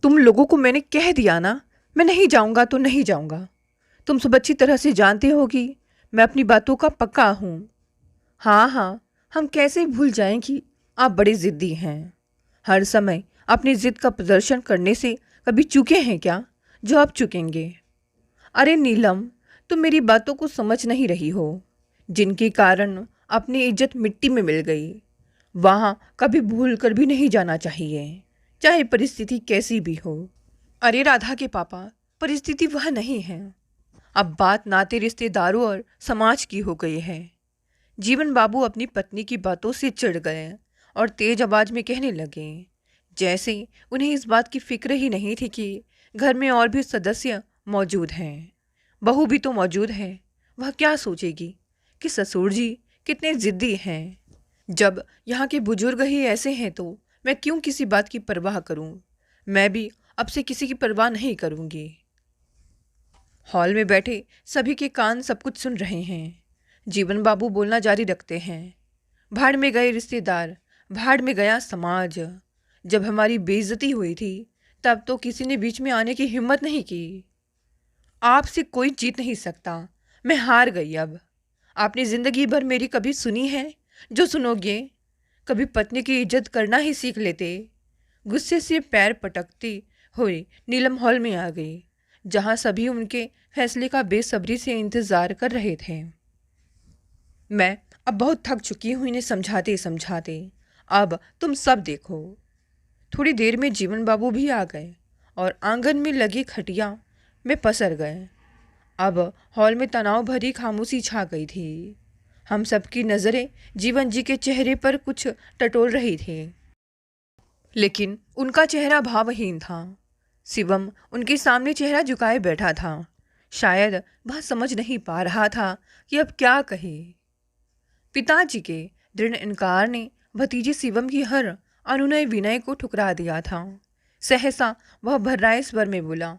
तुम लोगों को मैंने कह दिया ना, मैं नहीं जाऊंगा तो नहीं जाऊंगा। तुम सब अच्छी तरह से जानते हो कि मैं अपनी बातों का पक्का हूँ। हाँ हाँ, हम कैसे भूल जाएं कि आप बड़े ज़िद्दी हैं। हर समय अपनी ज़िद का प्रदर्शन करने से कभी चूके हैं क्या जो आप चुकेंगे? अरे नीलम, तुम मेरी बातों को समझ नहीं रही हो। जिनके कारण अपनी इज्जत मिट्टी में मिल गई, वहाँ कभी भूल कर भी नहीं जाना चाहिए, चाहे परिस्थिति कैसी भी हो। अरे राधा के पापा, परिस्थिति वह नहीं है। अब बात नाते रिश्तेदारों और समाज की हो गई है। जीवन बाबू अपनी पत्नी की बातों से चिढ़ गए और तेज आवाज में कहने लगे, जैसे उन्हें इस बात की फिक्र ही नहीं थी कि घर में और भी सदस्य मौजूद हैं। बहू भी तो मौजूद है। वह क्या सोचेगी कि ससुर जी कितने जिद्दी हैं। जब यहाँ के बुजुर्ग ही ऐसे हैं तो मैं क्यों किसी बात की परवाह करूं? मैं भी अब से किसी की परवाह नहीं करूंगी। हॉल में बैठे सभी के कान सब कुछ सुन रहे हैं। जीवन बाबू बोलना जारी रखते हैं। भाड़ में गए रिश्तेदार, भाड़ में गया समाज। जब हमारी बेइज्जती हुई थी तब तो किसी ने बीच में आने की हिम्मत नहीं की। आपसे कोई जीत नहीं सकता। मैं हार गई अब। आपने जिंदगी भर मेरी कभी सुनी है जो सुनोगे? कभी पत्नी की इज्जत करना ही सीख लेते। गुस्से से पैर पटकती हुई नीलम हॉल में आ गई, जहां सभी उनके फैसले का बेसब्री से इंतजार कर रहे थे। मैं अब बहुत थक चुकी हूँ इन्हें समझाते समझाते। अब तुम सब देखो। थोड़ी देर में जीवन बाबू भी आ गए और आंगन में लगी खटिया में पसर गए। अब हॉल में तनाव भरी खामोशी छा गई थी। हम सबकी नज़रें जीवन जी के चेहरे पर कुछ टटोल रही थी, लेकिन उनका चेहरा भावहीन था। शिवम उनके सामने चेहरा झुकाए बैठा था। शायद वह समझ नहीं पा रहा था कि अब क्या कहे। पिताजी के दृढ़ इनकार ने भतीजे शिवम की हर अनुनय विनय को ठुकरा दिया था। सहसा वह भर्राए स्वर में बोला,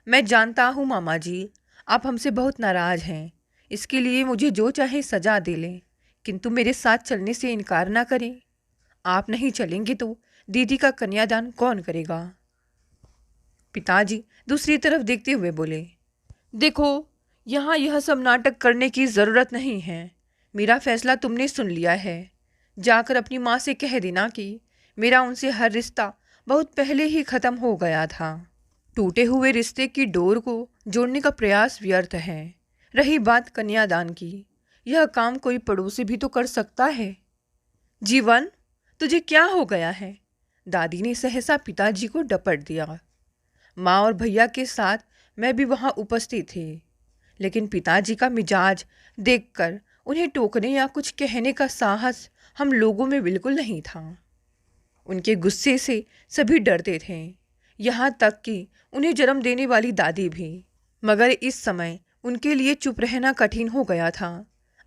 मैं जानता हूँ मामा जी, आप हमसे बहुत नाराज हैं। इसके लिए मुझे जो चाहे सजा दे लें, किंतु मेरे साथ चलने से इनकार ना करें। आप नहीं चलेंगे तो दीदी का कन्यादान कौन करेगा? पिताजी दूसरी तरफ देखते हुए बोले, देखो, यहाँ यह सब नाटक करने की ज़रूरत नहीं है। मेरा फैसला तुमने सुन लिया है। जाकर अपनी माँ से कह देना कि मेरा उनसे हर रिश्ता बहुत पहले ही ख़त्म हो गया था। टूटे हुए रिश्ते की डोर को जोड़ने का प्रयास व्यर्थ है। रही बात कन्यादान की, यह काम कोई पड़ोसी भी तो कर सकता है। जीवन, तुझे क्या हो गया है? दादी ने सहसा पिताजी को डपट दिया। माँ और भैया के साथ मैं भी वहाँ उपस्थित थी, लेकिन पिताजी का मिजाज देखकर उन्हें टोकने या कुछ कहने का साहस हम लोगों में बिल्कुल नहीं था। उनके गुस्से से सभी डरते थे, यहाँ तक कि उन्हें जन्म देने वाली दादी भी। मगर इस समय उनके लिए चुप रहना कठिन हो गया था।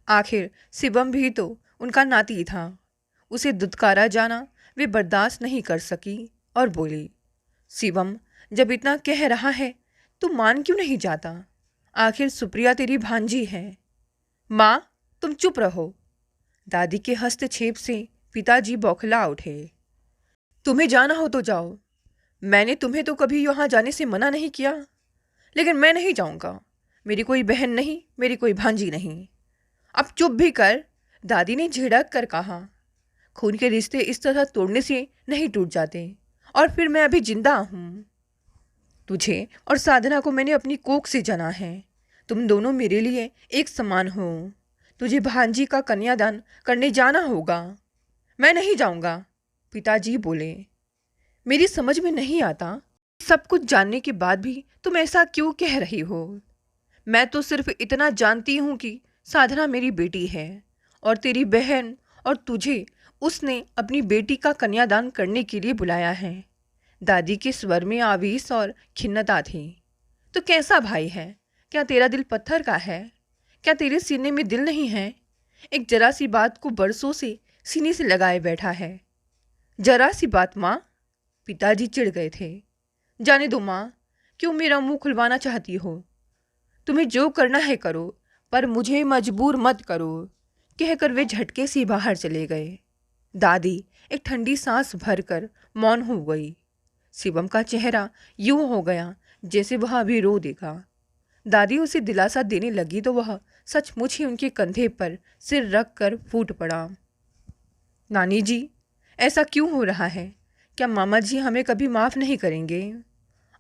आखिर शिवम भी तो उनका नाती था। उसे दुत्कारा जाना वे बर्दाश्त नहीं कर सकी और बोली, शिवम, जब इतना कह रहा है तो मान क्यों नहीं जाता? आखिर सुप्रिया तेरी भांजी है। माँ, तुम चुप रहो। दादी के हस्तक्षेप से पिताजी बौखला उठे। तुम्हें जाना हो तो जाओ। मैंने तुम्हें तो कभी यहाँ जाने से मना नहीं किया, लेकिन मैं नहीं जाऊँगा। मेरी कोई बहन नहीं, मेरी कोई भांजी नहीं। अब चुप भी कर, दादी ने झिड़क कर कहा। खून के रिश्ते इस तरह तोड़ने से नहीं टूट जाते, और फिर मैं अभी जिंदा हूँ। तुझे और साधना को मैंने अपनी कोख से जना है। तुम दोनों मेरे लिए एक समान हो। तुझे भांजी का कन्यादान करने जाना होगा। मैं नहीं जाऊँगा, पिताजी बोले। मेरी समझ में नहीं आता, सब कुछ जानने के बाद भी तुम ऐसा क्यों कह रही हो? मैं तो सिर्फ इतना जानती हूँ कि साधना मेरी बेटी है और तेरी बहन और तुझे उसने अपनी बेटी का कन्यादान करने के लिए बुलाया है। दादी के स्वर में आवेश और खिन्नता थी। तो कैसा भाई है? क्या तेरा दिल पत्थर का है? क्या तेरे सीने में दिल नहीं है? एक जरा सी बात को बरसों से सीने से लगाए बैठा है। जरा सी बात माँ? पिताजी चिढ़ गए थे। जाने दो माँ, क्यों मेरा मुंह खुलवाना चाहती हो? तुम्हें जो करना है करो, पर मुझे मजबूर मत करो, कहकर वे झटके से बाहर चले गए। दादी एक ठंडी सांस भरकर मौन हो गई। शिवम का चेहरा यूं हो गया जैसे वह अभी रो देगा। दादी उसे दिलासा देने लगी तो वह सचमुच ही उनके कंधे पर सिर रख कर फूट पड़ा। नानी जी, ऐसा क्यों हो रहा है? क्या मामा जी हमें कभी माफ़ नहीं करेंगे?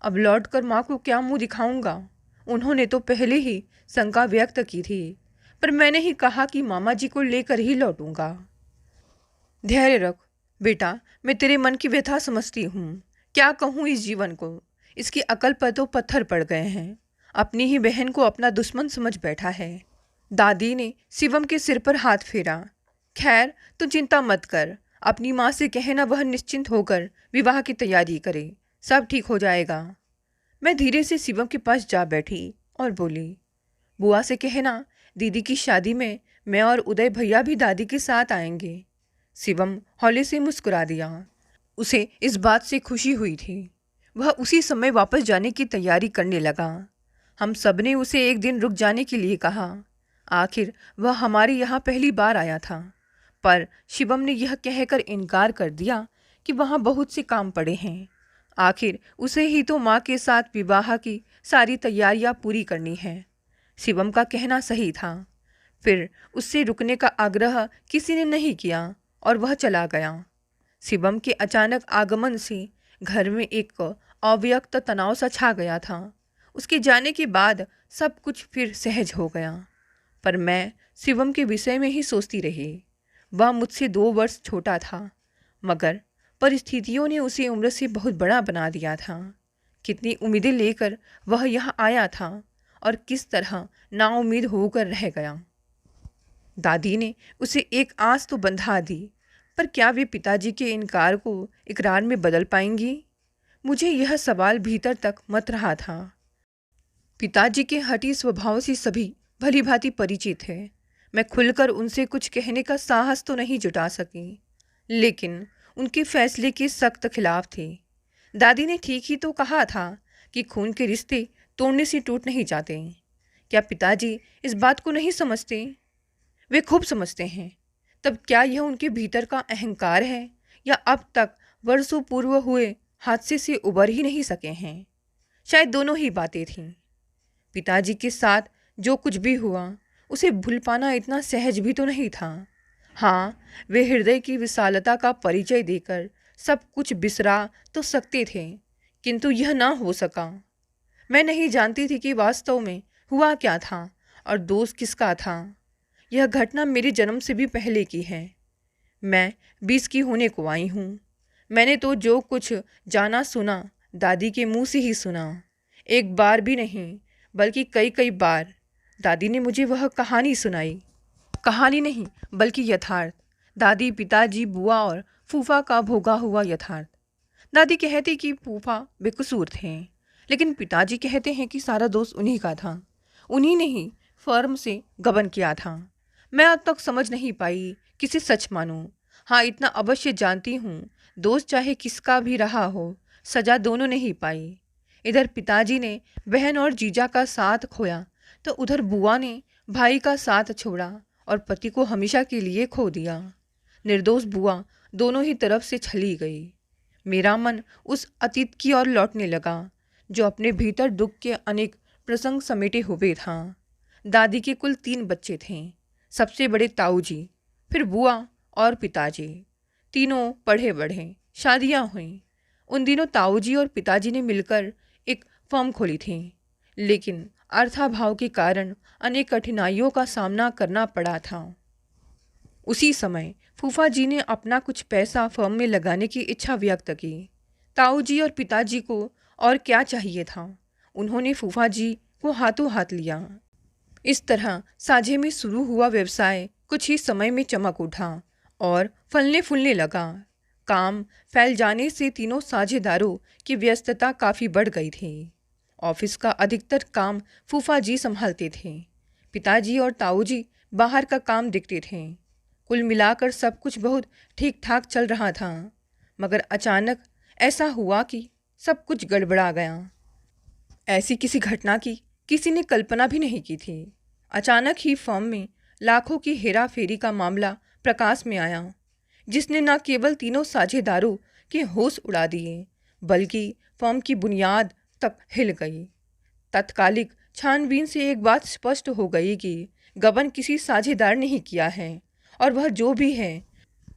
अब लौट कर माँ को क्या मुंह दिखाऊंगा? उन्होंने तो पहले ही शंका व्यक्त की थी, पर मैंने ही कहा कि मामा जी को लेकर ही लौटूंगा। धैर्य रख बेटा, मैं तेरे मन की व्यथा समझती हूँ। क्या कहूँ इस जीवन को, इसकी अकल पर तो पत्थर पड़ गए हैं। अपनी ही बहन को अपना दुश्मन समझ बैठा है। दादी ने शिवम के सिर पर हाथ फेरा। खैर, तू चिंता मत कर, अपनी माँ से कहना वह निश्चिंत होकर विवाह की तैयारी करे, सब ठीक हो जाएगा। मैं धीरे से शिवम के पास जा बैठी और बोली, बुआ से कहना दीदी की शादी में मैं और उदय भैया भी दादी के साथ आएंगे। शिवम हौले से मुस्कुरा दिया। उसे इस बात से खुशी हुई थी। वह उसी समय वापस जाने की तैयारी करने लगा। हम सब ने उसे एक दिन रुक जाने के लिए कहा। आखिर वह हमारे यहाँ पहली बार आया था, पर शिवम ने यह कहकर इनकार कर दिया कि वहाँ बहुत से काम पड़े हैं। आखिर उसे ही तो माँ के साथ विवाह की सारी तैयारियां पूरी करनी है। शिवम का कहना सही था। फिर उससे रुकने का आग्रह किसी ने नहीं किया और वह चला गया। शिवम के अचानक आगमन से घर में एक अव्यक्त तनाव सा छा गया था। उसके जाने के बाद सब कुछ फिर सहज हो गया, पर मैं शिवम के विषय में ही सोचती रही। वह मुझसे 2 वर्ष छोटा था, मगर परिस्थितियों ने उसे उम्र से बहुत बड़ा बना दिया था। कितनी उम्मीदें लेकर वह यहाँ आया था और किस तरह नाउम्मीद होकर रह गया। दादी ने उसे एक आस तो बंधा दी, पर क्या वे पिताजी के इनकार को इकरार में बदल पाएंगी? मुझे यह सवाल भीतर तक मत रहा था। पिताजी के हठी स्वभाव से सभी भली भांति परिचित है। मैं खुलकर उनसे कुछ कहने का साहस तो नहीं जुटा सकी, लेकिन उनके फैसले के सख्त खिलाफ थे। दादी ने ठीक ही तो कहा था कि खून के रिश्ते तोड़ने से टूट नहीं जाते। क्या पिताजी इस बात को नहीं समझते? वे खूब समझते हैं। तब क्या यह उनके भीतर का अहंकार है, या अब तक वर्षों पूर्व हुए हादसे से उबर ही नहीं सके हैं? शायद दोनों ही बातें थीं। पिताजी के साथ जो कुछ भी हुआ उसे भूल पाना इतना सहज भी तो नहीं था। हाँ, वे हृदय की विशालता का परिचय देकर सब कुछ बिसरा तो सकते थे, किंतु यह ना हो सका। मैं नहीं जानती थी कि वास्तव में हुआ क्या था और दोष किसका था। यह घटना मेरे जन्म से भी पहले की है। मैं 20 की होने को आई हूँ। मैंने तो जो कुछ जाना सुना दादी के मुंह से ही सुना। एक बार भी नहीं, बल्कि कई कई बार दादी ने मुझे वह कहानी सुनाई। कहानी नहीं, बल्कि यथार्थ। दादी, पिताजी, बुआ और फूफा का भोगा हुआ यथार्थ। दादी कहती कि फूफा बेकसूर थे, लेकिन पिताजी कहते हैं कि सारा दोष उन्हीं का था। उन्हीं ने ही फर्म से गबन किया था। मैं अब तक समझ नहीं पाई किसे सच मानूं। हाँ, इतना अवश्य जानती हूँ, दोष चाहे किसका भी रहा हो, सजा दोनों ने ही पाई। इधर पिताजी ने बहन और जीजा का साथ खोया, तो उधर बुआ ने भाई का साथ छोड़ा और पति को हमेशा के लिए खो दिया। निर्दोष बुआ दोनों ही तरफ से छली गई। मेरा मन उस अतीत की ओर लौटने लगा जो अपने भीतर दुख के अनेक प्रसंग समेटे हुए था। दादी के कुल 3 बच्चे थे। सबसे बड़े ताऊ जी, फिर बुआ और पिताजी। तीनों पढ़े बढ़े, शादियां हुईं। उन दिनों ताऊ जी और पिताजी ने मिलकर एक फर्म खोली थी, लेकिन अर्थाभाव के कारण अनेक कठिनाइयों का सामना करना पड़ा था। उसी समय फूफा जी ने अपना कुछ पैसा फर्म में लगाने की इच्छा व्यक्त की। ताऊ जी और पिताजी को और क्या चाहिए था? उन्होंने फूफा जी को हाथों हाथ लिया। इस तरह साझे में शुरू हुआ व्यवसाय कुछ ही समय में चमक उठा और फलने फूलने लगा। काम फैल जाने से तीनों साझेदारों की व्यस्तता काफ़ी बढ़ गई थी। ऑफिस का अधिकतर काम फूफा जी संभालते थे। पिताजी और ताऊ जी बाहर का काम देखते थे। कुल मिलाकर सब कुछ बहुत ठीक ठाक चल रहा था, मगर अचानक ऐसा हुआ कि सब कुछ गड़बड़ा गया। ऐसी किसी घटना की किसी ने कल्पना भी नहीं की थी। अचानक ही फर्म में लाखों की हेरा फेरी का मामला प्रकाश में आया, जिसने न केवल तीनों साझेदारों के होश उड़ा दिए, बल्कि फर्म की बुनियाद तक हिल गई। तत्कालिक छानबीन से एक बात स्पष्ट हो गई कि गबन किसी साझेदार ने ही किया है, और वह जो भी है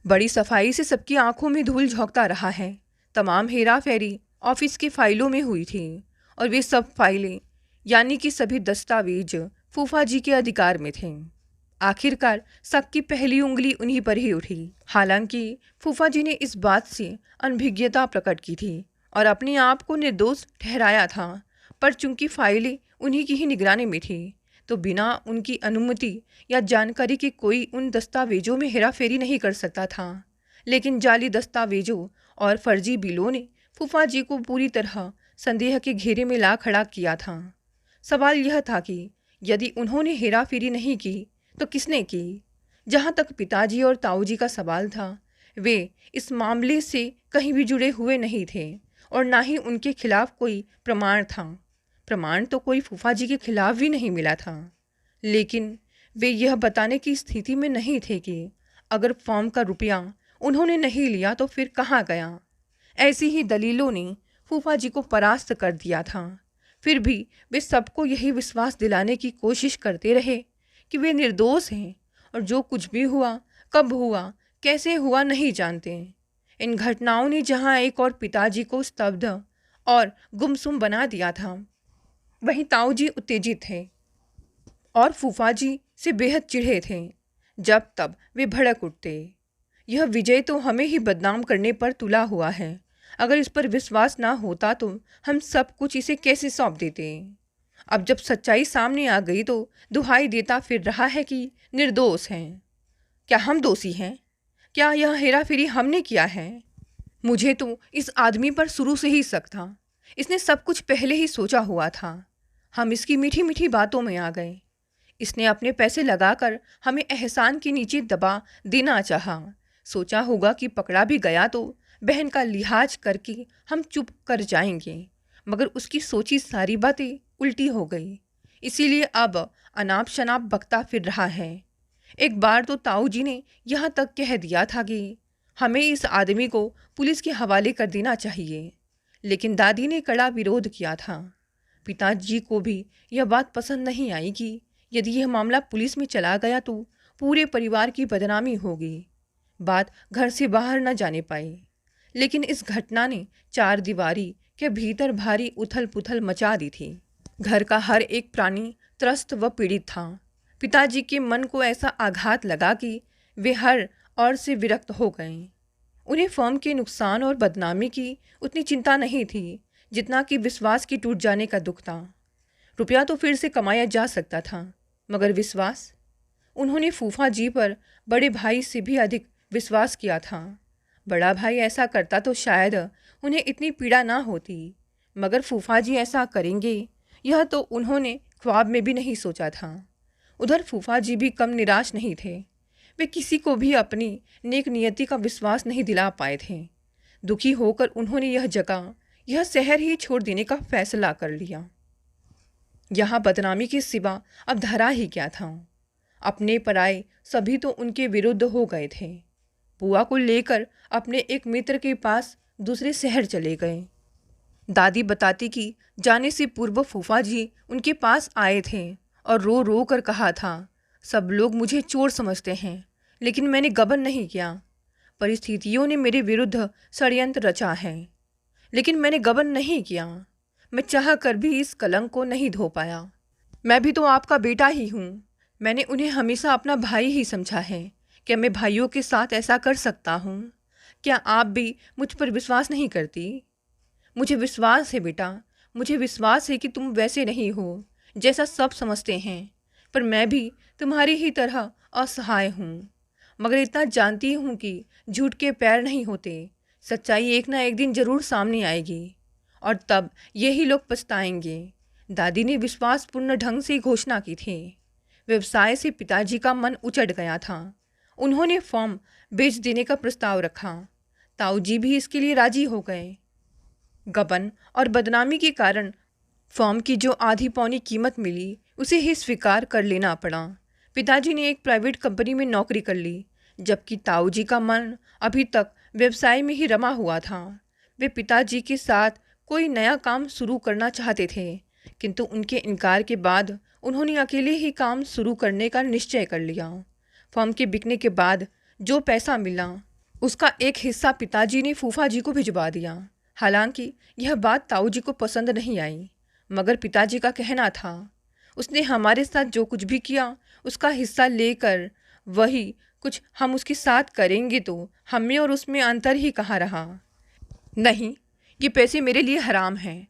बड़ी सफाई से सबकी आंखों में धूल झोंकता रहा है। तमाम हेरा फेरी ऑफिस की फाइलों में हुई थी, और वे सब फाइलें यानी कि सभी दस्तावेज फूफा जी के अधिकार में थे। आखिरकार शक की पहली उंगली उन्हीं पर ही उठी। हालांकि फूफा जी ने इस बात से अनभिज्ञता प्रकट की थी और अपने आप को निर्दोष ठहराया था, पर चूंकि फाइलें उन्हीं की ही निगरानी में थी, तो बिना उनकी अनुमति या जानकारी के कोई उन दस्तावेजों में हेराफेरी नहीं कर सकता था। लेकिन जाली दस्तावेजों और फर्जी बिलों ने फूफा जी को पूरी तरह संदेह के घेरे में ला खड़ा किया था। सवाल यह था कि यदि उन्होंने हेराफेरी नहीं की तो किसने की? जहाँ तक पिताजी और ताऊजी का सवाल था, वे इस मामले से कहीं भी जुड़े हुए नहीं थे और ना ही उनके खिलाफ कोई प्रमाण था। प्रमाण तो कोई फूफा जी के खिलाफ भी नहीं मिला था, लेकिन वे यह बताने की स्थिति में नहीं थे कि अगर फॉर्म का रुपया उन्होंने नहीं लिया तो फिर कहाँ गया। ऐसी ही दलीलों ने फूफा जी को परास्त कर दिया था। फिर भी वे सबको यही विश्वास दिलाने की कोशिश करते रहे कि वे निर्दोष हैं और जो कुछ भी हुआ, कब हुआ, कैसे हुआ नहीं जानते। इन घटनाओं ने जहां एक और पिताजी को स्तब्ध और गुमसुम बना दिया था, वहीं ताऊजी उत्तेजित थे और फूफाजी से बेहद चिढ़े थे। जब तब वे भड़क उठते। यह विजय तो हमें ही बदनाम करने पर तुला हुआ है। अगर इस पर विश्वास ना होता तो हम सब कुछ इसे कैसे सौंप देते। अब जब सच्चाई सामने आ गई तो दुहाई देता फिर रहा है कि निर्दोष हैं। क्या हम दोषी हैं? क्या यह हेराफेरी हमने किया है? मुझे तो इस आदमी पर शुरू से ही शक था। इसने सब कुछ पहले ही सोचा हुआ था। हम इसकी मीठी मीठी बातों में आ गए। इसने अपने पैसे लगाकर हमें एहसान के नीचे दबा देना चाहा। सोचा होगा कि पकड़ा भी गया तो बहन का लिहाज करके हम चुप कर जाएंगे, मगर उसकी सोची सारी बातें उल्टी हो गई। इसीलिए अब अनाप शनाप बकता फिर रहा है। एक बार तो ताऊ जी ने यहाँ तक कह दिया था कि हमें इस आदमी को पुलिस के हवाले कर देना चाहिए, लेकिन दादी ने कड़ा विरोध किया था। पिताजी को भी यह बात पसंद नहीं आई कि यदि यह मामला पुलिस में चला गया तो पूरे परिवार की बदनामी होगी, बात घर से बाहर न जाने पाई। लेकिन इस घटना ने चार दीवारी के भीतर भारी उथल पुथल मचा दी थी। घर का हर एक प्राणी त्रस्त व पीड़ित था। पिताजी के मन को ऐसा आघात लगा कि वे हर ओर से विरक्त हो गए। उन्हें फर्म के नुकसान और बदनामी की उतनी चिंता नहीं थी जितना कि विश्वास की टूट जाने का दुख था। रुपया तो फिर से कमाया जा सकता था, मगर विश्वास? उन्होंने फूफा जी पर बड़े भाई से भी अधिक विश्वास किया था। बड़ा भाई ऐसा करता तो शायद उन्हें इतनी पीड़ा ना होती, मगर फूफा जी ऐसा करेंगे यह तो उन्होंने ख्वाब में भी नहीं सोचा था। उधर फूफा जी भी कम निराश नहीं थे। वे किसी को भी अपनी नेक नियति का विश्वास नहीं दिला पाए थे। दुखी होकर उन्होंने यह जगह, यह शहर ही छोड़ देने का फैसला कर लिया। यहाँ बदनामी के सिवा अब धरा ही क्या था। अपने पराए सभी तो उनके विरुद्ध हो गए थे। बुआ को लेकर अपने एक मित्र के पास दूसरे शहर चले गए। दादी बताती कि जाने से पूर्व फूफा जी उनके पास आए थे और रो रो कर कहा था, सब लोग मुझे चोर समझते हैं, लेकिन मैंने गबन नहीं किया। परिस्थितियों ने मेरे विरुद्ध षड्यंत्र रचा है, लेकिन मैंने गबन नहीं किया। मैं चाह कर भी इस कलंक को नहीं धो पाया। मैं भी तो आपका बेटा ही हूँ। मैंने उन्हें हमेशा अपना भाई ही समझा है। क्या मैं भाइयों के साथ ऐसा कर सकता हूँ? क्या आप भी मुझ पर विश्वास नहीं करती? मुझे विश्वास है बेटा, मुझे विश्वास है कि तुम वैसे नहीं हो जैसा सब समझते हैं, पर मैं भी तुम्हारी ही तरह असहाय हूँ। मगर इतना जानती हूँ कि झूठ के पैर नहीं होते। सच्चाई एक ना एक दिन जरूर सामने आएगी और तब यही लोग पछताएंगे। दादी ने विश्वासपूर्ण ढंग से घोषणा की थी। व्यवसाय से पिताजी का मन उचट गया था। उन्होंने फॉर्म बेच देने का प्रस्ताव रखा। ताऊ जी भी इसके लिए राजी हो गए। गबन और बदनामी के कारण फॉर्म की जो आधी पौनी कीमत मिली उसे ही स्वीकार कर लेना पड़ा। पिताजी ने एक प्राइवेट कंपनी में नौकरी कर ली, जबकि ताऊ जी का मन अभी तक व्यवसाय में ही रमा हुआ था। वे पिताजी के साथ कोई नया काम शुरू करना चाहते थे, किंतु उनके इनकार के बाद उन्होंने अकेले ही काम शुरू करने का निश्चय कर लिया। फर्म के बिकने के बाद जो पैसा मिला उसका एक हिस्सा पिताजी ने फूफा जी को भिजवा दिया। हालांकि यह बात ताऊ जी को पसंद नहीं आई, मगर पिताजी का कहना था उसने हमारे साथ जो कुछ भी किया उसका हिस्सा लेकर वही कुछ हम उसके साथ करेंगे, तो हमें और उसमें अंतर ही कहाँ रहा। नहीं, ये पैसे मेरे लिए हराम हैं।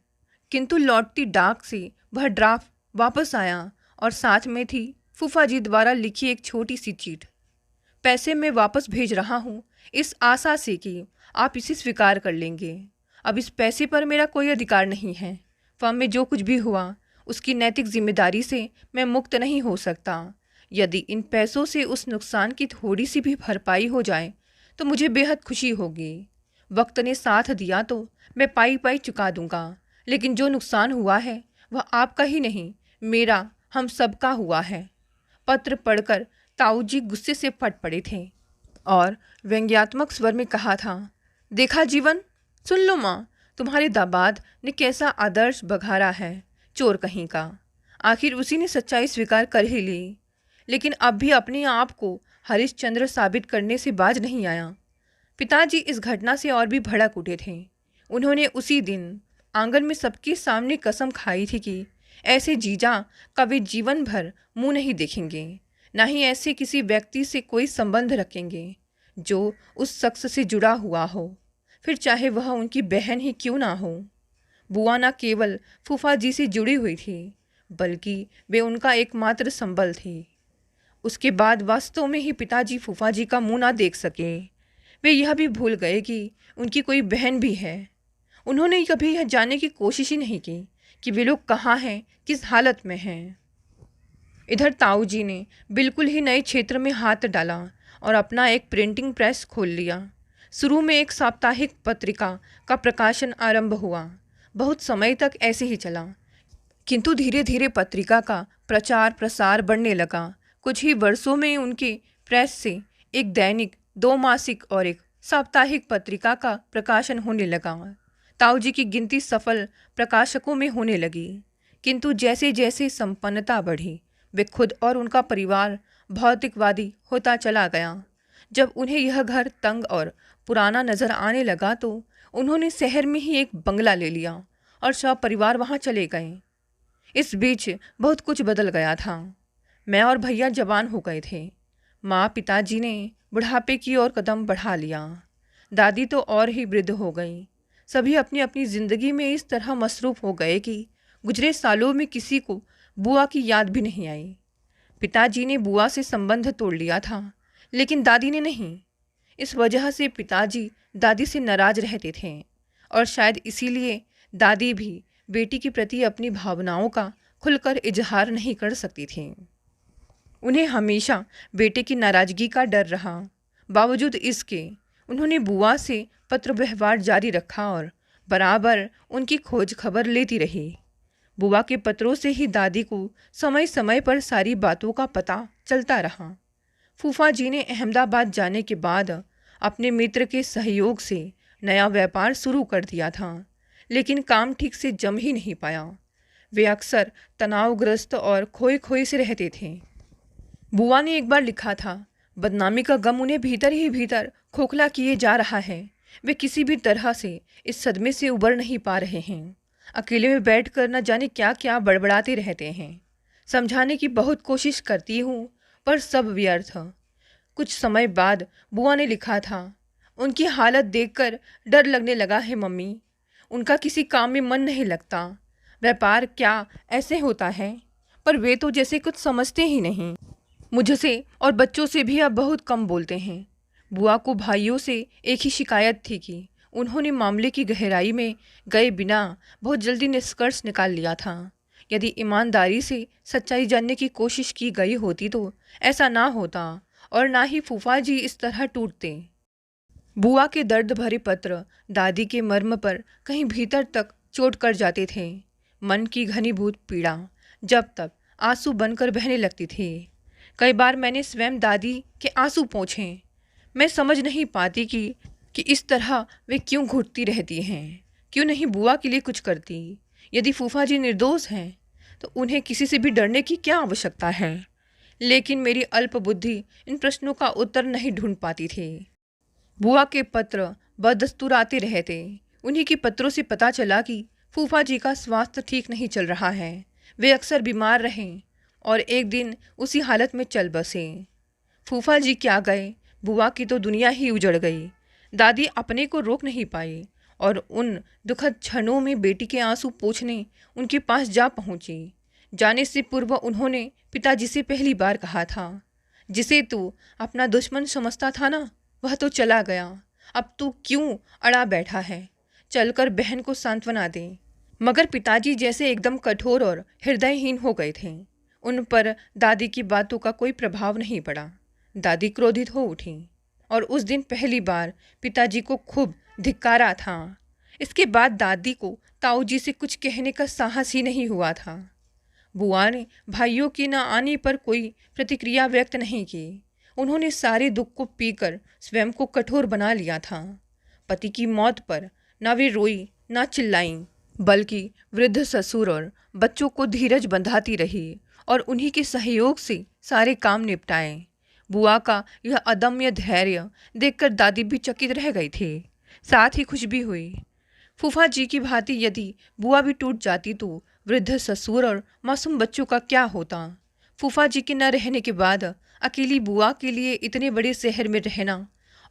किंतु लौटती डाक से वह ड्राफ्ट वापस आया और साथ में थी फूफा जी द्वारा लिखी एक छोटी सी चीट। पैसे मैं वापस भेज रहा हूँ इस आशा से कि आप इसे स्वीकार कर लेंगे। अब इस पैसे पर मेरा कोई अधिकार नहीं है। फर्म में जो कुछ भी हुआ उसकी नैतिक जिम्मेदारी से मैं मुक्त नहीं हो सकता। यदि इन पैसों से उस नुकसान की थोड़ी सी भी भरपाई हो जाए तो मुझे बेहद खुशी होगी। वक्त ने साथ दिया तो मैं पाई पाई चुका दूंगा, लेकिन जो नुकसान हुआ है वह आपका ही नहीं, मेरा, हम सबका हुआ है। पत्र पढ़कर ताऊ जी गुस्से से फट पड़े थे और व्यंग्यात्मक स्वर में कहा था, देखा जीवन, सुन लो माँ, तुम्हारे दामाद ने कैसा आदर्श बघारा है, चोर कहीं का। आखिर उसी ने सच्चाई स्वीकार कर ही ली, लेकिन अब भी अपने आप को हरिश्चंद्र साबित करने से बाज नहीं आया। पिताजी इस घटना से और भी भड़क उठे थे। उन्होंने उसी दिन आंगन में सबके सामने कसम खाई थी कि ऐसे जीजा का वे जीवन भर मुंह नहीं देखेंगे, ना ही ऐसे किसी व्यक्ति से कोई संबंध रखेंगे जो उस शख्स से जुड़ा हुआ हो, फिर चाहे वह उनकी बहन ही क्यों ना हो। बुआ न केवल फूफा जी से जुड़ी हुई थी, बल्कि वे उनका एकमात्र संबल थी। उसके बाद वास्तव में ही पिताजी फूफा जी का मुंह ना देख सके। वे यह भी भूल गए कि उनकी कोई बहन भी है। उन्होंने कभी यह जानने की कोशिश ही नहीं की कि वे लोग कहाँ हैं, किस हालत में हैं। इधर ताऊ जी ने बिल्कुल ही नए क्षेत्र में हाथ डाला और अपना एक प्रिंटिंग प्रेस खोल लिया। शुरू में एक साप्ताहिक पत्रिका का प्रकाशन आरंभ हुआ। बहुत समय तक ऐसे ही चला, किंतु धीरे धीरे पत्रिका का प्रचार प्रसार बढ़ने लगा। कुछ ही वर्षों में उनके प्रेस से एक दैनिक, 2 मासिक और एक साप्ताहिक पत्रिका का प्रकाशन होने लगा। ताऊ जी की गिनती सफल प्रकाशकों में होने लगी, किंतु जैसे जैसे संपन्नता बढ़ी वे खुद और उनका परिवार भौतिकवादी होता चला गया। जब उन्हें यह घर तंग और पुराना नजर आने लगा तो उन्होंने शहर में ही एक बंगला ले लिया और सब परिवार वहाँ चले गए। इस बीच बहुत कुछ बदल गया था। मैं और भैया जवान हो गए थे। माँ पिताजी ने बुढ़ापे की ओर कदम बढ़ा लिया। दादी तो और ही वृद्ध हो गई। सभी अपनी अपनी ज़िंदगी में इस तरह मसरूफ़ हो गए कि गुजरे सालों में किसी को बुआ की याद भी नहीं आई। पिताजी ने बुआ से संबंध तोड़ लिया था, लेकिन दादी ने नहीं। इस वजह से पिताजी दादी से नाराज रहते थे और शायद इसीलिए दादी भी बेटी के प्रति अपनी भावनाओं का खुलकर इजहार नहीं कर सकती थी। उन्हें हमेशा बेटे की नाराज़गी का डर रहा। बावजूद इसके उन्होंने बुआ से पत्र व्यवहार जारी रखा और बराबर उनकी खोज खबर लेती रही। बुआ के पत्रों से ही दादी को समय समय पर सारी बातों का पता चलता रहा। फूफा जी ने अहमदाबाद जाने के बाद अपने मित्र के सहयोग से नया व्यापार शुरू कर दिया था, लेकिन काम ठीक से जम ही नहीं पाया। वे अक्सर तनावग्रस्त और खोए खोए से रहते थे। बुआ ने एक बार लिखा था, बदनामी का गम उन्हें भीतर ही भीतर खोखला किए जा रहा है। वे किसी भी तरह से इस सदमे से उबर नहीं पा रहे हैं। अकेले में बैठ कर न जाने क्या क्या बड़बड़ाते रहते हैं। समझाने की बहुत कोशिश करती हूँ, पर सब व्यर्थ। कुछ समय बाद बुआ ने लिखा था, उनकी हालत देखकर डर लगने लगा है मम्मी। उनका किसी काम में मन नहीं लगता। व्यापार क्या ऐसे होता है, पर वे तो जैसे कुछ समझते ही नहीं। मुझसे और बच्चों से भी अब बहुत कम बोलते हैं। बुआ को भाइयों से एक ही शिकायत थी कि उन्होंने मामले की गहराई में गए बिना बहुत जल्दी निष्कर्ष निकाल लिया था। यदि ईमानदारी से सच्चाई जानने की कोशिश की गई होती तो ऐसा ना होता और ना ही फूफा जी इस तरह टूटते। बुआ के दर्द भरे पत्र दादी के मर्म पर कहीं भीतर तक चोट कर जाते थे। मन की घनीभूत पीड़ा जब तक आंसू बनकर बहने लगती थी। कई बार मैंने स्वयं दादी के आंसू पोंछे। मैं समझ नहीं पाती कि कि इस तरह वे क्यों घुटती रहती हैं, क्यों नहीं बुआ के लिए कुछ करती। यदि फूफा जी निर्दोष हैं तो उन्हें किसी से भी डरने की क्या आवश्यकता है। लेकिन मेरी अल्प बुद्धि इन प्रश्नों का उत्तर नहीं ढूंढ पाती थी। बुआ के पत्र बदस्तूर आते रहते। उन्हीं के पत्रों से पता चला कि फूफा जी का स्वास्थ्य ठीक नहीं चल रहा है। वे अक्सर बीमार रहे और एक दिन उसी हालत में चल बसे। फूफा जी क्या गए, बुआ की तो दुनिया ही उजड़ गई। दादी अपने को रोक नहीं पाई और उन दुखद क्षणों में बेटी के आंसू पोंछने उनके पास जा पहुंची। जाने से पूर्व उन्होंने पिताजी से पहली बार कहा था, जिसे तू अपना दुश्मन समझता था ना, वह तो चला गया। अब तू क्यों अड़ा बैठा है, चलकर बहन को सांत्वना दे। मगर पिताजी जैसे एकदम कठोर और हृदयहीन हो गए थे। उन पर दादी की बातों का कोई प्रभाव नहीं पड़ा। दादी क्रोधित हो उठी और उस दिन पहली बार पिताजी को खूब धिक्कारा था। इसके बाद दादी को ताऊ जी से कुछ कहने का साहस ही नहीं हुआ था। बुआ ने भाइयों के न आने पर कोई प्रतिक्रिया व्यक्त नहीं की। उन्होंने सारे दुख को पीकर स्वयं को कठोर बना लिया था। पति की मौत पर न वे रोई न चिल्लाईं, बल्कि वृद्ध ससुर और बच्चों को धीरज बंधाती रही और उन्हीं के सहयोग से सारे काम निपटाए। बुआ का यह अदम्य धैर्य देखकर दादी भी चकित रह गई थी, साथ ही खुश भी हुई। फूफा जी की भांति यदि बुआ भी टूट जाती तो वृद्ध ससुर और मासूम बच्चों का क्या होता। फूफा जी के न रहने के बाद अकेली बुआ के लिए इतने बड़े शहर में रहना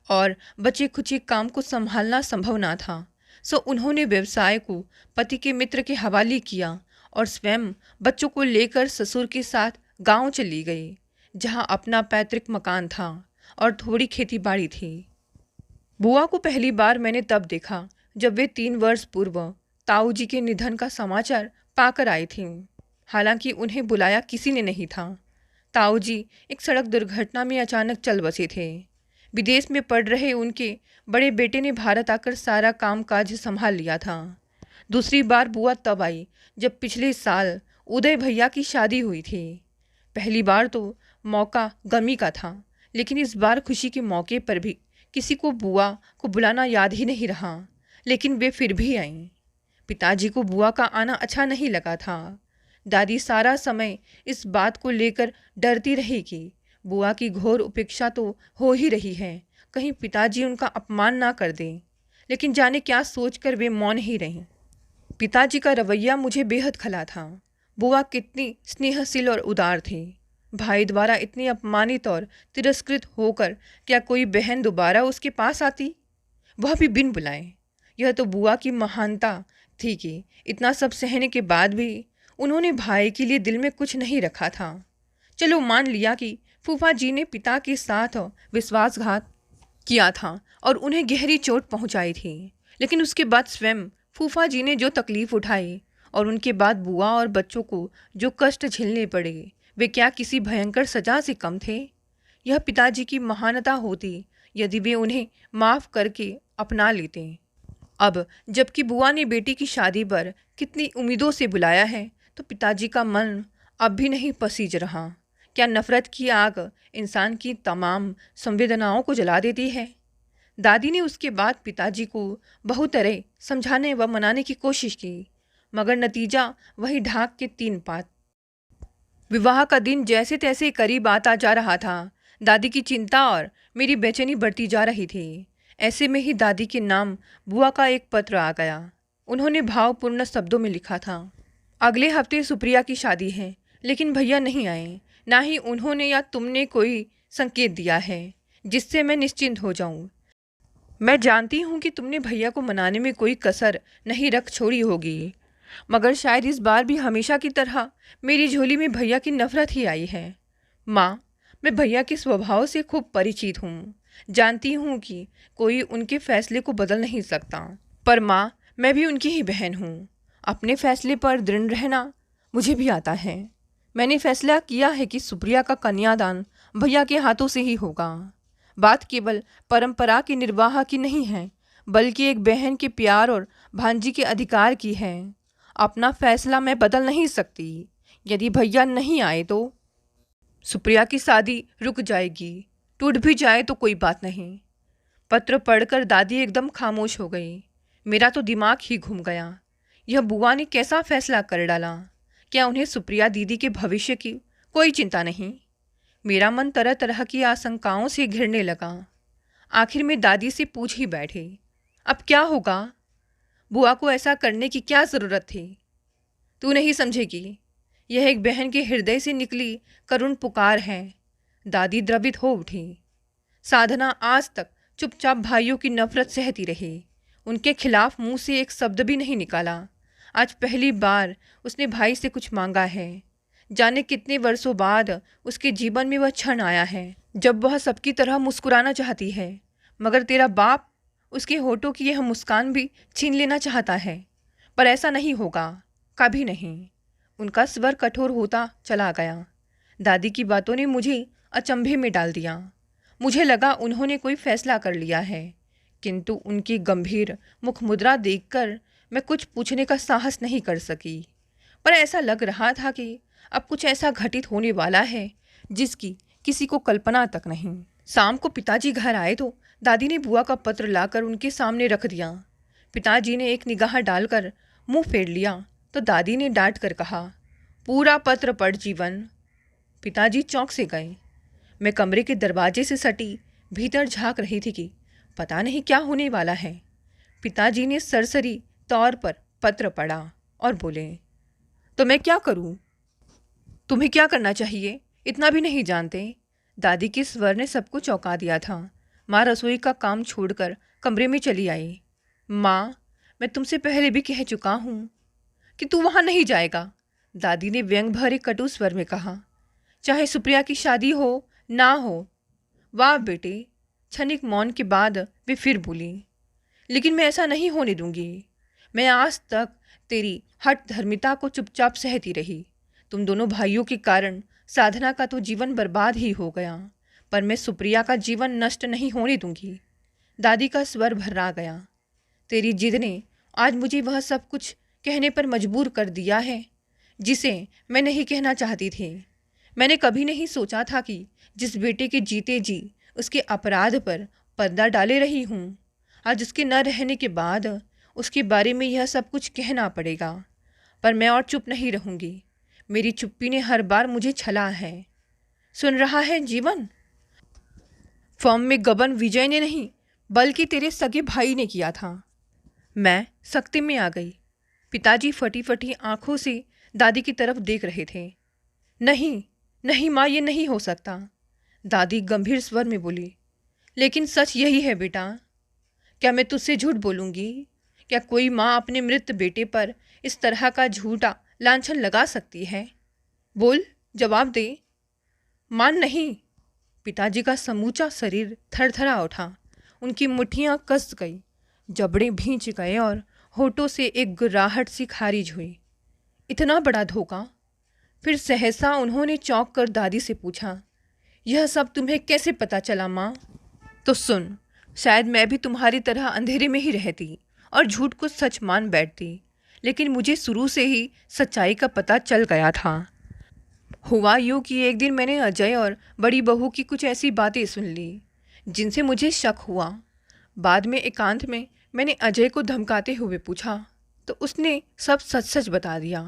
और बचे खुचे काम को संभालना संभव ना था। सो उन्होंने व्यवसाय को पति के मित्र के हवाले किया और स्वयं बच्चों को लेकर ससुर के साथ गांव चली गई, जहां अपना पैतृक मकान था और थोड़ी खेती बाड़ी थी। बुआ को पहली बार मैंने तब देखा जब वे 3 वर्ष पूर्व ताऊ जी के निधन का समाचार पाकर आई थीं। हालांकि उन्हें बुलाया किसी ने नहीं था। ताऊ जी एक सड़क दुर्घटना में अचानक चल बसे थे। विदेश में पढ़ रहे उनके बड़े बेटे ने भारत आकर सारा कामकाज संभाल लिया था। दूसरी बार बुआ तब आई जब पिछले साल उदय भैया की शादी हुई थी। पहली बार तो मौका गमी का था, लेकिन इस बार खुशी के मौके पर भी किसी को बुआ को बुलाना याद ही नहीं रहा। लेकिन वे फिर भी आईं। पिताजी को बुआ का आना अच्छा नहीं लगा था। दादी सारा समय इस बात को लेकर डरती रही कि बुआ की घोर उपेक्षा तो हो ही रही है, कहीं पिताजी उनका अपमान ना कर दें। लेकिन जाने क्या सोचकर वे मौन ही रहीं। पिताजी का रवैया मुझे बेहद खला था। बुआ कितनी स्नेहशील और उदार थी। भाई द्वारा इतनी अपमानित और तिरस्कृत होकर क्या कोई बहन दोबारा उसके पास आती, वह भी बिन बुलाए। यह तो बुआ की महानता थी कि इतना सब सहने के बाद भी उन्होंने भाई के लिए दिल में कुछ नहीं रखा था। चलो मान लिया कि फूफा जी ने पिता के साथ विश्वासघात किया था और उन्हें गहरी चोट पहुंचाई थी, लेकिन उसके बाद स्वयं फूफा जी ने जो तकलीफ उठाई और उनके बाद बुआ और बच्चों को जो कष्ट झेलने पड़े, वे क्या किसी भयंकर सजा से कम थे। यह पिताजी की महानता होती यदि वे उन्हें माफ़ करके अपना लेते। अब जबकि बुआ ने बेटी की शादी पर कितनी उम्मीदों से बुलाया है, तो पिताजी का मन अब भी नहीं पसीज रहा। क्या नफ़रत की आग इंसान की तमाम संवेदनाओं को जला देती है। दादी ने उसके बाद पिताजी को बहुत तरह समझाने व मनाने की कोशिश की, मगर नतीजा वही ढाक के 3 पात। विवाह का दिन जैसे तैसे करीब आता जा रहा था। दादी की चिंता और मेरी बेचैनी बढ़ती जा रही थी। ऐसे में ही दादी के नाम बुआ का एक पत्र आ गया। उन्होंने भावपूर्ण शब्दों में लिखा था, अगले हफ्ते सुप्रिया की शादी है, लेकिन भैया नहीं आए। ना ही उन्होंने या तुमने कोई संकेत दिया है जिससे मैं निश्चिंत हो जाऊं। मैं जानती हूं कि तुमने भैया को मनाने में कोई कसर नहीं रख छोड़ी होगी, मगर शायद इस बार भी हमेशा की तरह मेरी झोली में भैया की नफरत ही आई है। माँ, मैं भैया के स्वभाव से खूब परिचित हूँ। जानती हूँ कि कोई उनके फैसले को बदल नहीं सकता, पर माँ, मैं भी उनकी ही बहन हूँ। अपने फैसले पर दृढ़ रहना मुझे भी आता है। मैंने फैसला किया है कि सुप्रिया का कन्यादान भैया के हाथों से ही होगा। बात केवल परंपरा के निर्वाह की नहीं है, बल्कि एक बहन के प्यार और भांजी के अधिकार की है। अपना फैसला मैं बदल नहीं सकती। यदि भैया नहीं आए तो सुप्रिया की शादी रुक जाएगी, टूट भी जाए तो कोई बात नहीं, पत्र पढ़कर दादी एकदम खामोश हो गई। मेरा तो दिमाग ही घूम गया। यह बुआ ने कैसा फैसला कर डाला? क्या उन्हें सुप्रिया दीदी के भविष्य की कोई चिंता नहीं? मेरा मन तरह तरह की आशंकाओं से घिरने लगा। आखिर में दादी से पूछ ही बैठे, अब क्या होगा? बुआ को ऐसा करने की क्या ज़रूरत थी? तू नहीं समझेगी, यह एक बहन के हृदय से निकली करुण पुकार है। दादी द्रवित हो उठी। साधना आज तक चुपचाप भाइयों की नफरत सहती रही। उनके खिलाफ मुंह से एक शब्द भी नहीं निकाला। आज पहली बार उसने भाई से कुछ मांगा है। जाने कितने वर्षों बाद उसके जीवन में वह क्षण आया है जब वह सबकी तरह मुस्कुराना चाहती है, मगर तेरा बाप उसके होठों की यह मुस्कान भी छीन लेना चाहता है। पर ऐसा नहीं होगा, कभी नहीं। उनका स्वर कठोर होता चला गया। दादी की बातों ने मुझे अचंभे में डाल दिया। मुझे लगा उन्होंने कोई फैसला कर लिया है, किंतु उनकी गंभीर मुख मुद्रा देखकर मैं कुछ पूछने का साहस नहीं कर सकी। पर ऐसा लग रहा था कि अब कुछ ऐसा घटित होने वाला है जिसकी किसी को कल्पना तक नहीं। शाम को पिताजी घर आए तो दादी ने बुआ का पत्र लाकर उनके सामने रख दिया। पिताजी ने एक निगाह डालकर मुंह फेर लिया तो दादी ने डांट कर कहा, पूरा पत्र पढ़ जीवन। पिताजी चौंक से गए। मैं कमरे के दरवाजे से सटी भीतर झांक रही थी कि पता नहीं क्या होने वाला है। पिताजी ने सरसरी तौर पर पत्र पढ़ा और बोले, तो मैं क्या करूं? तुम्हें क्या करना चाहिए इतना भी नहीं जानते? दादी के स्वर ने सबको चौंका दिया था। माँ रसोई का काम छोड़कर कमरे में चली आई। माँ, मैं तुमसे पहले भी कह चुका हूँ कि तू वहाँ नहीं जाएगा, दादी ने व्यंग भरे कटु स्वर में कहा। चाहे सुप्रिया की शादी हो ना हो। वाह बेटे, क्षणिक मौन के बाद वे फिर बोली, लेकिन मैं ऐसा नहीं होने दूंगी। मैं आज तक तेरी हठ धर्मिता को चुपचाप सहती रही। तुम दोनों भाइयों के कारण साधना का तो जीवन बर्बाद ही हो गया, पर मैं सुप्रिया का जीवन नष्ट नहीं होने दूंगी। दादी का स्वर भर्रा गया। तेरी जिद ने आज मुझे वह सब कुछ कहने पर मजबूर कर दिया है जिसे मैं नहीं कहना चाहती थी। मैंने कभी नहीं सोचा था कि जिस बेटे के जीते जी उसके अपराध पर पर्दा डाले रही हूँ, आज उसके न रहने के बाद उसके बारे में यह सब कुछ कहना पड़ेगा। पर मैं और चुप नहीं रहूँगी। मेरी चुप्पी ने हर बार मुझे छला है। सुन रहा है जीवन? फॉर्म में गबन विजय ने नहीं बल्कि तेरे सगे भाई ने किया था। मैं सख्ते में आ गई। पिताजी फटी फटी आंखों से दादी की तरफ देख रहे थे। नहीं नहीं माँ, ये नहीं हो सकता, दादी गंभीर स्वर में बोली। लेकिन सच यही है बेटा। क्या मैं तुझसे झूठ बोलूँगी? क्या कोई माँ अपने मृत बेटे पर इस तरह का झूठा लांछन लगा सकती है? बोल, जवाब दे। माँ नहीं। पिताजी का समूचा शरीर थरथरा उठा। उनकी मुट्ठियाँ कस गई, जबड़े भींच गए और होठों से एक गुर्राहट सी खारिज हुई। इतना बड़ा धोखा? फिर सहसा उन्होंने चौंक कर दादी से पूछा, यह सब तुम्हें कैसे पता चला माँ? तो सुन, शायद मैं भी तुम्हारी तरह अंधेरे में ही रहती और झूठ को सच मान बैठती, लेकिन मुझे शुरू से ही सच्चाई का पता चल गया था। हुआ यूँ कि एक दिन मैंने अजय और बड़ी बहू की कुछ ऐसी बातें सुन ली जिनसे मुझे शक हुआ। बाद में एकांत में मैंने अजय को धमकाते हुए पूछा तो उसने सब सच सच बता दिया।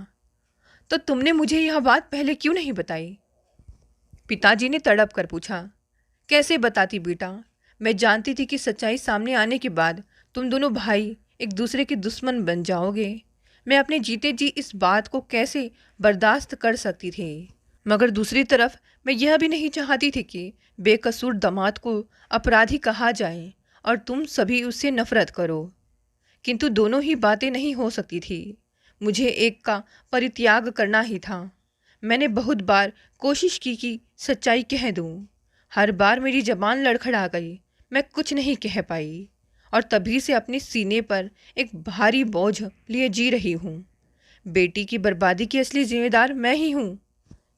तो तुमने मुझे यह बात पहले क्यों नहीं बताई? पिताजी ने तड़प कर पूछा। कैसे बताती बेटा? मैं जानती थी कि सच्चाई सामने आने के बाद तुम दोनों भाई एक दूसरे के दुश्मन बन जाओगे। मैं अपने जीते जी इस बात को कैसे बर्दाश्त कर सकती थी, मगर दूसरी तरफ मैं यह भी नहीं चाहती थी कि बेकसूर दामाद को अपराधी कहा जाए और तुम सभी उससे नफरत करो। किंतु दोनों ही बातें नहीं हो सकती थी। मुझे एक का परित्याग करना ही था। मैंने बहुत बार कोशिश की कि सच्चाई कह दूं। हर बार मेरी जबान लड़खड़ा गई, मैं कुछ नहीं कह पाई और तभी से अपने सीने पर एक भारी बोझ लिए जी रही हूँ। बेटी की बर्बादी की असली जिम्मेदार मैं ही हूँ।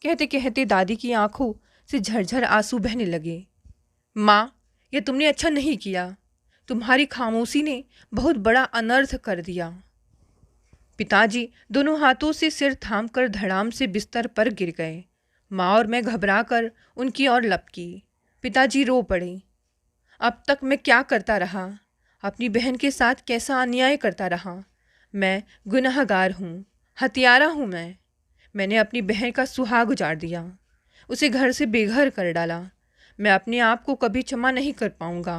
कहते कहते दादी की आंखों से झरझर आंसू बहने लगे। माँ, यह तुमने अच्छा नहीं किया। तुम्हारी खामोशी ने बहुत बड़ा अनर्थ कर दिया। पिताजी दोनों हाथों से सिर थामकर धड़ाम से बिस्तर पर गिर गए। माँ और मैं घबराकर उनकी ओर लपकी। पिताजी रो पड़े। अब तक मैं क्या करता रहा, अपनी बहन के साथ कैसा अन्याय करता रहा। मैं गुनहगार हूँ, हत्यारा हूँ मैंने अपनी बहन का सुहाग उजाड़ दिया, उसे घर से बेघर कर डाला। मैं अपने आप को कभी क्षमा नहीं कर पाऊँगा।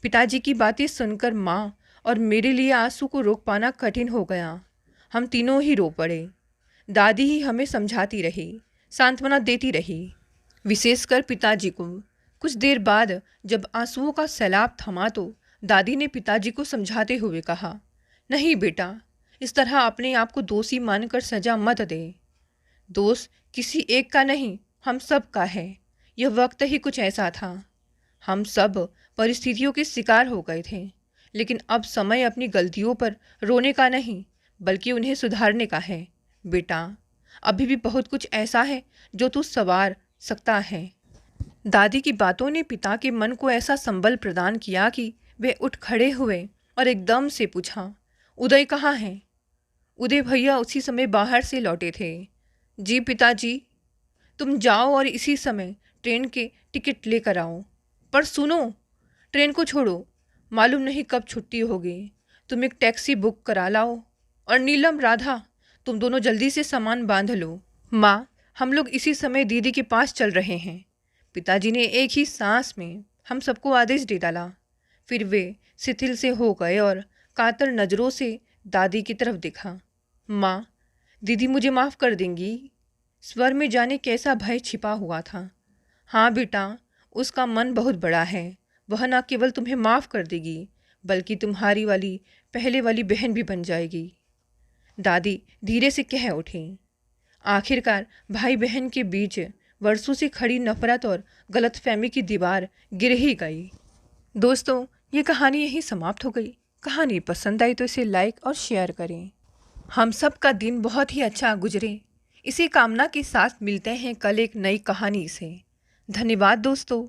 पिताजी की बातें सुनकर माँ और मेरे लिए आंसू को रोक पाना कठिन हो गया। हम तीनों ही रो पड़े। दादी ही हमें समझाती रही, सांत्वना देती रही, विशेषकर पिताजी को। कुछ देर बाद जब आंसुओं का सैलाब थमा तो दादी ने पिताजी को समझाते हुए कहा, नहीं बेटा, इस तरह अपने आप को दोषी मानकर सजा मत दे। दोष किसी एक का नहीं, हम सब का है। यह वक्त ही कुछ ऐसा था। हम सब परिस्थितियों के शिकार हो गए थे, लेकिन अब समय अपनी गलतियों पर रोने का नहीं, बल्कि उन्हें सुधारने का है। बेटा, अभी भी बहुत कुछ ऐसा है जो तू संवार सकता है। दादी की बातों ने पिता के मन को ऐसा संबल प्रदान किया कि वे उठ खड़े हुए और एकदम से पूछा, उदय कहाँ है? उदय भैया उसी समय बाहर से लौटे थे। जी पिताजी। तुम जाओ और इसी समय ट्रेन के टिकट लेकर आओ। पर सुनो, ट्रेन को छोड़ो, मालूम नहीं कब छुट्टी होगी। तुम एक टैक्सी बुक करा लाओ। और नीलम, राधा, तुम दोनों जल्दी से सामान बांध लो। माँ, हम लोग इसी समय दीदी के पास चल रहे हैं। पिताजी ने एक ही सांस में हम सबको आदेश दे डाला। फिर वे शिथिल से हो गए और कातर नज़रों से दादी की तरफ देखा। माँ, दीदी मुझे माफ़ कर देंगी? स्वर में जाने कैसा भय छिपा हुआ था। हाँ बेटा, उसका मन बहुत बड़ा है। वह न केवल तुम्हें माफ़ कर देगी, बल्कि तुम्हारी वाली पहले वाली बहन भी बन जाएगी। दादी धीरे से कह उठी। आखिरकार भाई बहन के बीच वर्षों से खड़ी नफरत और गलतफहमी की दीवार गिर ही गई। दोस्तों, ये कहानी यहीं समाप्त हो गई। कहानी पसंद आई तो इसे लाइक और शेयर करें। हम सब का दिन बहुत ही अच्छा गुजरे, इसी कामना के साथ मिलते हैं कल एक नई कहानी से। धन्यवाद दोस्तों।